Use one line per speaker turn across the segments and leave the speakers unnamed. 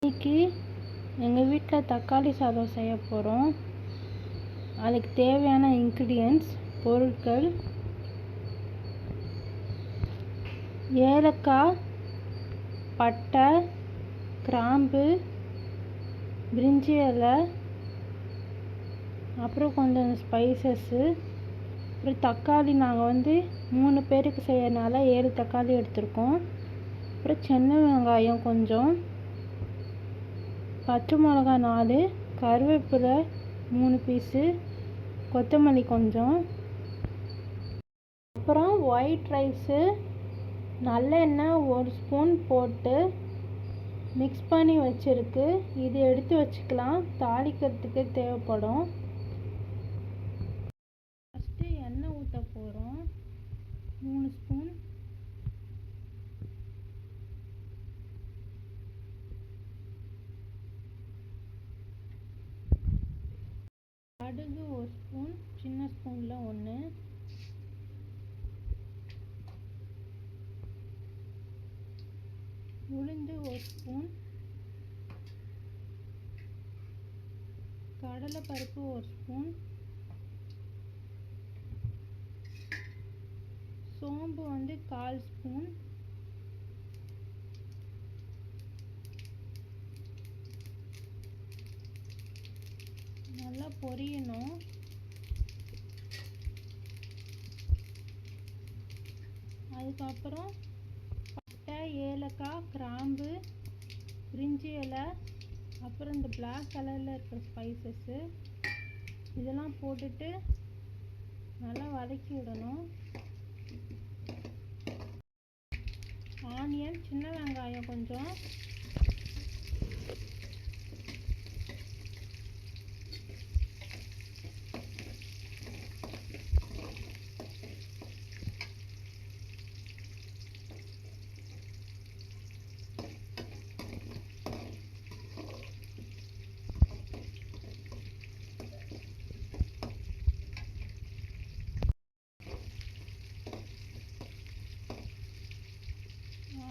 இன்னைக்கு எங்கள் வீட்டில் தக்காளி சாதம் செய்ய போகிறோம். அதுக்கு தேவையான இன்க்ரீடியன்ட்ஸ் பொருட்கள்: ஏலக்காய், பட்டை, கிராம்பு, பிரிஞ்சி இலை, அப்புறம் கொஞ்சம் ஸ்பைசஸ்ஸு, அப்புறம் தக்காளி. நாங்கள் 3 பேருக்கு செய்யறதுனால 7 தக்காளி எடுத்திருக்கோம். அப்புறம் சின்ன வெங்காயம் கொஞ்சம், பச்சை மிளகா 4, கருவேப்பிலை 3 பீஸு, கொத்தமல்லி கொஞ்சம், அப்புறம் ஒயிட் ரைஸு நல்லெண்ணெய் 1 ஸ்பூன் போட்டு மிக்ஸ் பண்ணி வச்சுருக்கு. இது எடுத்து வச்சுக்கலாம், தாளிக்கிறதுக்கு தேவைப்படும். ஃபஸ்ட்டு எண்ணெய் ஊற்ற போகிறோம். 3 ஸ்பூன். கடுகு 1 ஸ்பூன், சின்ன ஸ்பூனில் 1. உளுந்து 1 ஸ்பூன். கடலைப்பருப்பு 1 ஸ்பூன். சோம்பு 1/4 ஸ்பூன். நல்லா பொரியணும். அதுக்கப்புறம் பட்டை, ஏலக்காய், கிராம்பு, பிரிஞ்சி இலை, அப்புறம் இந்த பிளாக் கலரில் இருக்கிற ஸ்பைசஸ்ஸு இதெல்லாம் போட்டுட்டு நல்லா வதக்கி விடணும். ஆனியன், சின்ன வெங்காயம் கொஞ்சம்,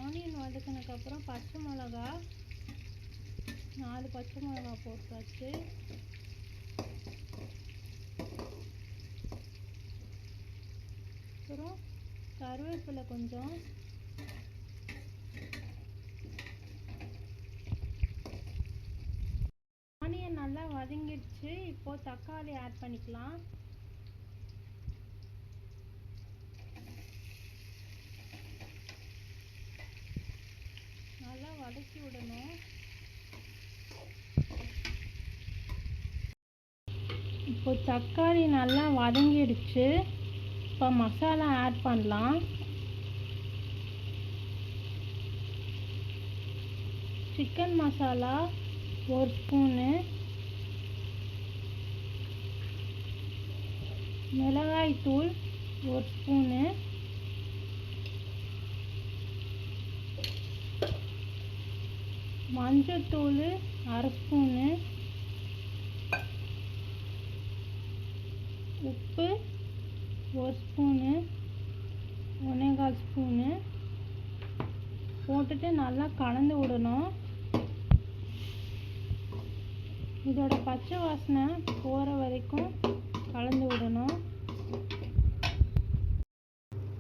ஆனியன் வதக்கினதுக்கப்புறம் பச்சை மிளகா 4 பச்சை மிளகா போட்டாச்சு. அப்புறம் கருவேப்பிலை கொஞ்சம், ஆனியன் நல்லா வதங்கிடுச்சு. இப்போ தக்காளி ஆட் பண்ணிக்கலாம். நல்லா வதக்கி விடணும். இப்போ தக்காளி நல்லா வதங்கிடுச்சு. இப்போ மசாலா ஆட் பண்ணலாம். சிக்கன் மசாலா 1 ஸ்பூனு, மிளகாய் தூள் 1 ஸ்பூனு, மஞ்சத்தூள் 1/2 ஸ்பூனு, உப்பு 1 ஸ்பூனு, 1/4 ஸ்பூனு போட்டுட்டு நல்லா கலந்து விடணும். இதோட பச்சை வாசனை போகிற வரைக்கும் கலந்து விடணும்.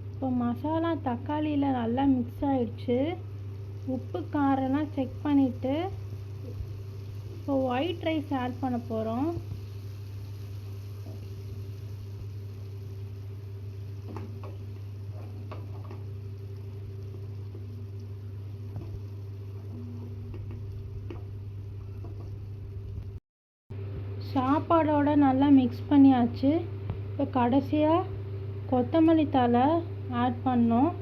இப்போ மசாலா தக்காளியில் நல்லா மிக்ஸ் ஆகிடுச்சு. உப்பு காரெல்லாம் செக் பண்ணிவிட்டு இப்போ ஒயிட் ரைஸ் ஆட் பண்ண போகிறோம். சாப்பாடோட நல்லா மிக்ஸ் பண்ணியாச்சு. இப்போ கடைசியாக கொத்தமல்லி தழை ஆட் பண்ணோம்.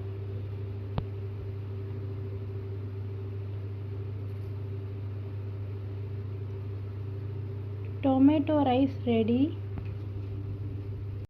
Tomato rice ready.